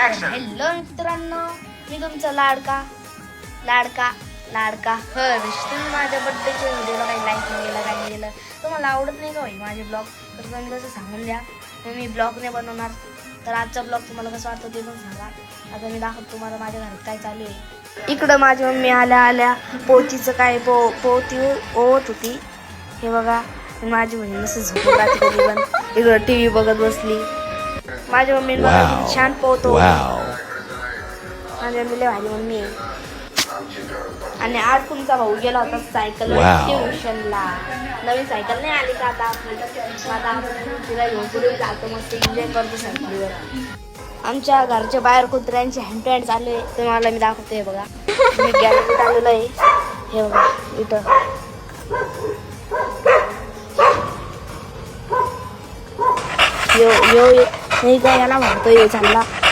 Hello मित्रांनो, मी तुमचा लाडका हर्ष. तुम्ही माझ्या बड्डेच्या व्हिडिओला काही लाईक नाही केलं, काही केलं, तुम्हाला आवडत नाही का भाई माझे ब्लॉग, तर तुम्ही कसं सांगून द्या. मग मी ब्लॉग नाही बनवणार. तर आजचा ब्लॉग तुम्हाला कसं वाटतं ते पण सांगा. आता मी दाखवतो तुम्हाला माझ्या घरात काय चालू आहे. इकडं माझी मम्मी आल्या पोतीचं काय पोती ओत होती. हे बघा, माझी बहीण असं झोपून राहते कधी पण. इकडं TV बघत बसली. माझ्या मम्मी छान पोहतो. माझ्या मम्मीला भारी मम्मी आहे. आणि आज तुमचा भाऊ गेला होता सायकल ट्युशनला. नवीन सायकल नाही आली का आता तिला घेऊन पुढे जातो, मस्त एन्जॉय करतो सायकलीवर. आमच्या घरच्या बाहेर कुत्र्यांचे हँड चालू आहे, तुम्हाला मी दाखवते. बघा, मी गॅलरीत आलेलो आहे. हे बघा इथं यो नाही का, याला म्हणतो ये चालला.